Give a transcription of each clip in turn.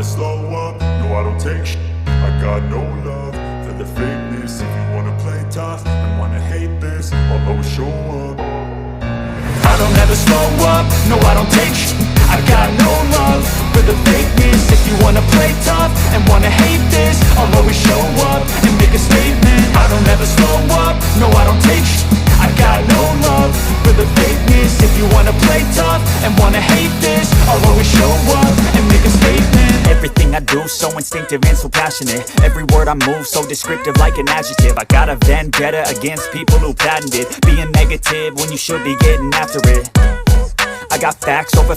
never slow up, no I don't take shit. I got no love for the fakeness. If you wanna play tough and wanna hate this, I'll always show up. I don't ever slow up, no I don't take shit. I got no love for the fakeness. If you wanna play tough and wanna hate this, I'll always show up and make a statement. I don't ever slow up, no I don't take shit. I got no love for the fakeness. If you wanna play tough and wanna hate this, I'll always show up and make a statement. Everything I do so instinctive and so passionate. Every word I move so descriptive like an adjective. I got a vendetta against people who patented being negative when you should be getting after it. I got facts over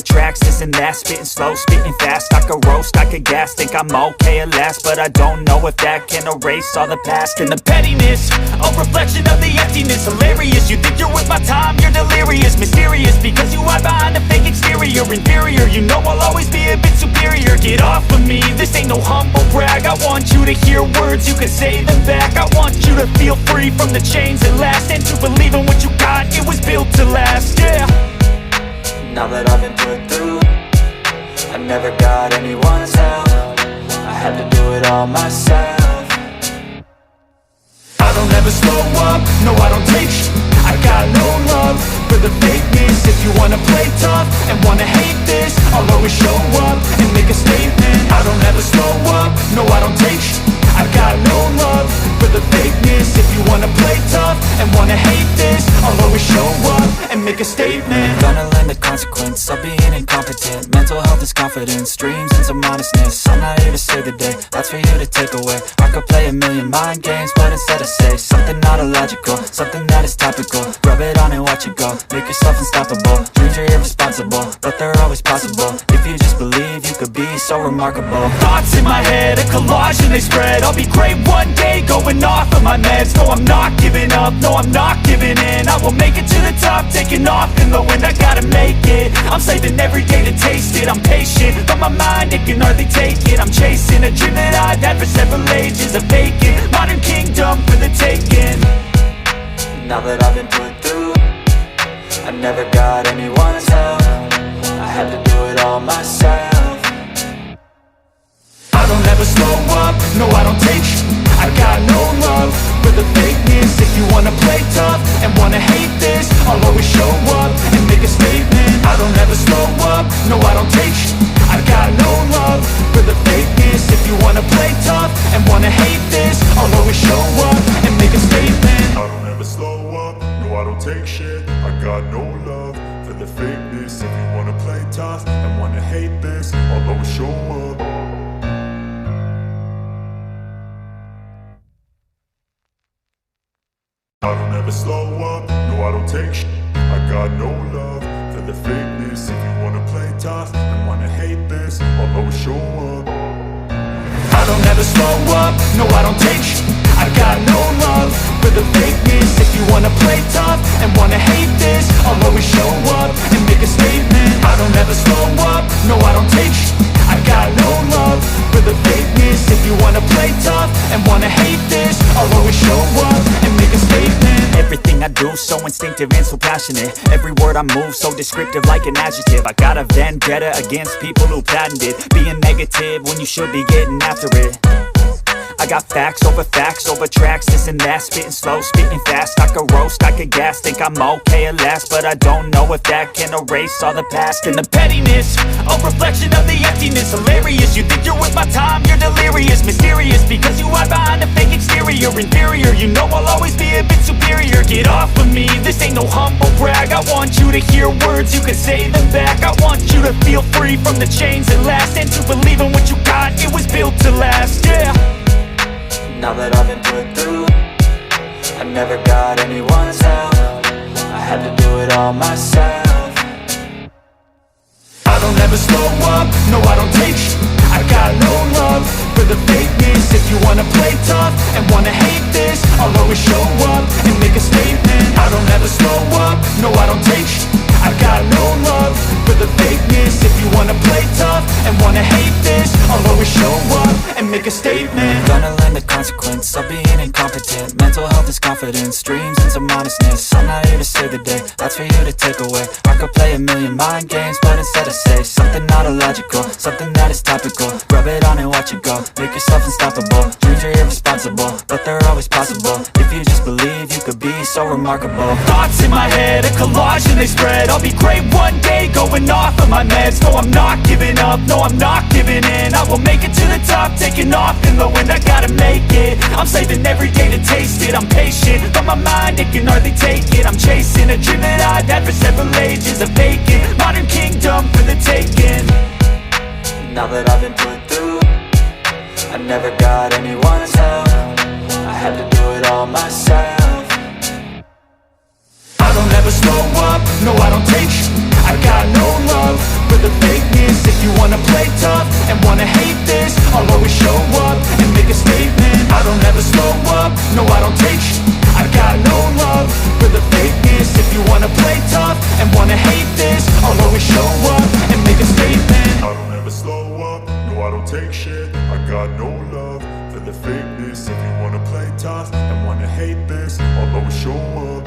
tracks, this and that. Spitting slow, spitting fast. I could roast, I could gas. Think I'm okay at last, but I don't know if that can erase all the past. And the pettiness, a reflection of the emptiness. Hilarious, you think you're worth my time, you're delirious. Mysterious, because you hide behind a fake exterior. Inferior, you know I'll always be a bit superior. Get off of me, this ain't no humble brag. I want you to hear words, you can say them back. I want you to feel free from the chains that last, and to believe in what you got, it was built to last, yeah. Now that I've been put through, I never got anyone's help. I had to do it all myself. I don't ever slow up, no I don't take shit. I got no love for the fakeness. If you wanna play tough and wanna hate this, I'll always show up and make a statement. I don't ever slow up, no I don't take shit. I got no love for the fakeness. If you wanna play tough and wanna hate this, I'll always show up and make a statement. Gonna learn the consequence of being incompetent. Mental health is confidence, dreams and some honestness. I'm not here to save the day, that's for you to take away. I could play a million mind games, but instead I say something not illogical, something that is topical. Rub it on and watch it go, make yourself unstoppable. Dreams are irresponsible, but they're always possible. If you just believe, you could be so remarkable. Thoughts in my head, a collage and they spread. I'll be great one day, going off of my meds. No, I'm not giving up, no, I'm not giving in. I will make it to the top, taking off in the wind. I gotta make it, I'm saving every day to taste it. I'm patient, but my mind, it can hardly take it. I'm chasing a dream that I've had for several ages. A vacant, modern kingdom for the taking. Now that I've been put through, I never got anyone's help. I had to do it all myself. I don't ever slow up, no I don't take shit. I got no love for the fakeness. If you wanna play tough and wanna hate this, I'll always show up and make a statement. I don't ever slow up, no I don't take shit. I got no love for the fakeness. If you wanna play tough and wanna hate this, I'll always show up and make a statement. I don't ever slow up, no I don't take shit. I got no love for the fakeness. If you wanna play tough and wanna hate this, I'll always show up. I don't ever slow up, no I don't take shit. I got no love for the fakeness. If you wanna play tough and wanna hate this, I'll always show up. I don't ever slow up, no I don't take shit. I got no love for the fakeness. If you wanna play tough and wanna hate this, I'll always show up and make a statement. I don't ever slow up, no I don't take shit. I got no love for the fakeness. If you wanna play tough and wanna hate this, I'll always show up and make a statement. Everything I do so instinctive and so passionate. Every word I move so descriptive like an adjective. I got a vendetta against people who patented being negative when you should be getting after it. I got facts over tracks, this and that. Spitting slow, spitting fast. I could roast, I could gas. Think I'm okay at last, but I don't know if that can erase all the past. And the pettiness, a reflection of the emptiness. Hilarious, you think you're worth my time, you're delirious. Mysterious, because you hide behind a fake exterior. Inferior, you know I'll always be a bit superior. Get off of me, this ain't no humble brag. I want you to hear words, you can say them back. I want you to feel free from the chains that last, and to believe in what you got, it was built to last, yeah. Now that I've been put through, I never got anyone's help. I had to do it all myself. I don't ever slow up, no I don't take shit. I got no love for the fakeness. If you wanna play tough and wanna hate this, I'll always show up and make a statement. I don't ever slow up, no I don't take shit. I got no love for the fakeness. If you wanna play tough and wanna hate this, I'll always show up and make a statement. Gonna learn the consequence of being incompetent. Mental health is confidence, dreams and some honestness. I'm not here to save the day, that's for you to take away. I could play a million mind games, but instead I say something not illogical, something that is topical. Rub it on and watch it go, make yourself unstoppable. Dreams are irresponsible, but they're always possible. If you just believe, you could be so remarkable. Thoughts in my head, a collage and they spread. I'll be great one day, going off of my meds. No, I'm not giving up, no, I'm not giving in. I will make it to the top, taking off in the wind. I gotta make it, I'm saving every day to taste it. I'm patient, but my mind, it can hardly take it. I'm chasing a dream that I've had for several ages. A vacant, modern kingdom for the taking. Now that I've been put through, I never got anyone's help. I had to do it all myself. I don't ever slow up, no I don't take sh**. I got no love for the fakeness. If you wanna play tough and wanna hate this, I'll always show up and make a statement. I don't ever slow up, no I don't take sh**. I got no love for the fakeness. If you wanna play tough and wanna hate this, I'll always show up and make a statement. I don't ever slow up, no I don't take shit. I got no love for the fakeness. If you wanna play tough and wanna hate this, I'll always show up.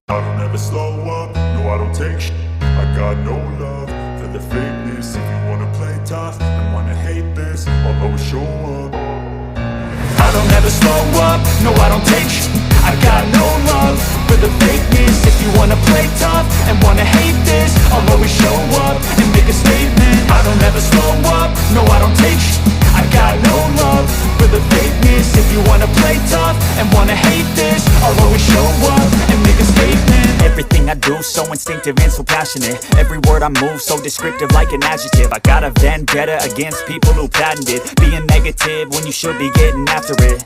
I don't ever slow up, no I don't take shit. I got no love for the fakeness. If you wanna play tough and wanna hate this, I'll always show up. I don't ever slow up, no I don't take sh**. I got no love for the fakeness. If you wanna play tough and wanna hate this, I'll always show up and make a statement. I don't ever slow up, no I don't take sh**. I got no love for the fakeness. If you wanna play tough and wanna hate this, I'll always show up and make a statement. Everything I do so instinctive and so passionate. Every word I move so descriptive like an adjective. I got a vendetta against people who patented being negative when you should be getting after it.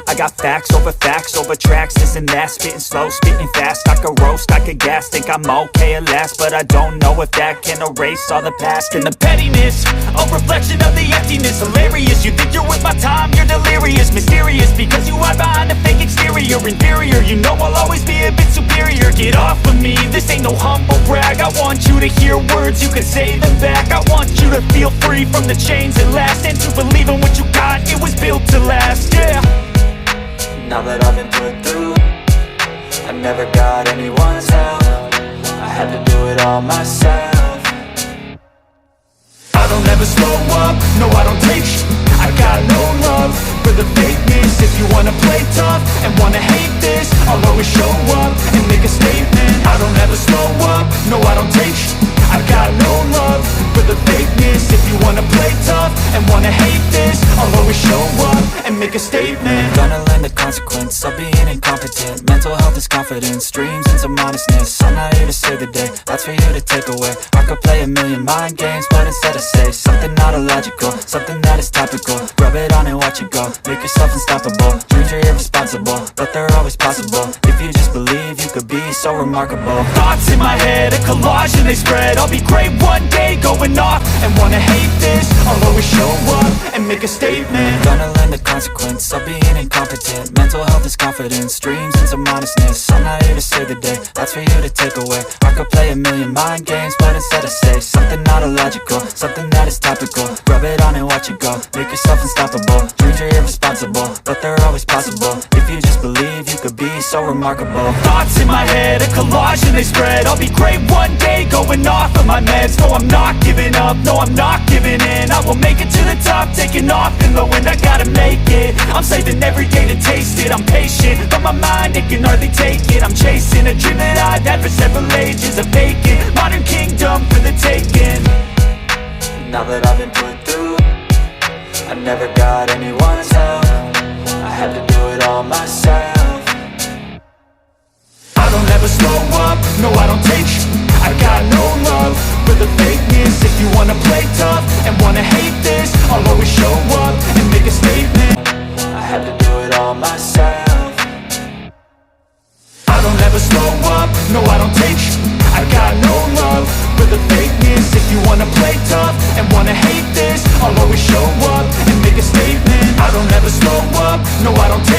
I got facts over tracks, this and that. Spitting slow, spitting fast. I could roast, I could gas. Think I'm okay at last, but I don't know if that can erase all the past. And the pettiness, a reflection of the emptiness. Hilarious, you think you're worth my time, you're delirious. Mysterious, because you hide behind a fake exterior. Inferior, you know I'll always be a bit superior. Get off of me, this ain't no humble brag. I want you to hear words, you can say them back. I want you to feel free from the chains that last, and to believe in what you got, it was built to last, yeah. Now that I've been put through, I never got anyone's help. I had to do it all myself. I don't ever slow up, no I don't take sh**. I got no love for the fakeness. If you wanna play tough and wanna hate this, I'll always show up and make a statement. I don't ever slow up, no I don't take sh**. I got no love for the fakeness. If you wanna play tough and wanna hate this, I'll always show up and make a statement. Gonna learn the consequence of being incompetent. Mental health is confidence, dreams and some honestness. I'm not here to save the day, that's for you to take away. I could play a million mind games, but instead I say something not illogical, something that is topical. Rub it on and watch it go, make yourself unstoppable. Dreams are irresponsible, but they're always possible. If you just believe, you could be so remarkable. Thoughts in my head, a collage and they spread. I'll be great one day, going off and wanna hate this. I'll always show up and make a statement. Gonna learn the consequence of being incompetent. Mental health is confidence, dreams and some honestness. I'm not here to save the day, that's for you to take away. I could play a million mind games, but instead I say something not illogical, something that is topical. Rub it on and watch it go, make yourself unstoppable. Dreams are irresponsible, but they're always possible. If you just believe, you could be so remarkable. Thoughts in my head, a collage and they spread. I'll be great one day, going off of my meds. No, I'm not giving up, no, I'm not giving in. I will make it to the top, taking off in the wind. I gotta make it, I'm saving every day to taste it. I'm patient, but my mind, it can hardly take it. I'm chasing a dream that I've had for several ages. A vacant, modern kingdom for the taking. Now that I've been put through, I never got anyone's help. I had to do it all myself. I don't ever slow up, no I don't take sh**. I got no love for the fakeness. If you wanna play tough and wanna hate this, I'll always show up and make a statement. I had to do it all myself. I don't ever slow up, no I don't take sh**. I got no love for the fakeness. If you wanna play tough and wanna hate this, I'll always show up and make a statement. I don't ever slow up, no I don't take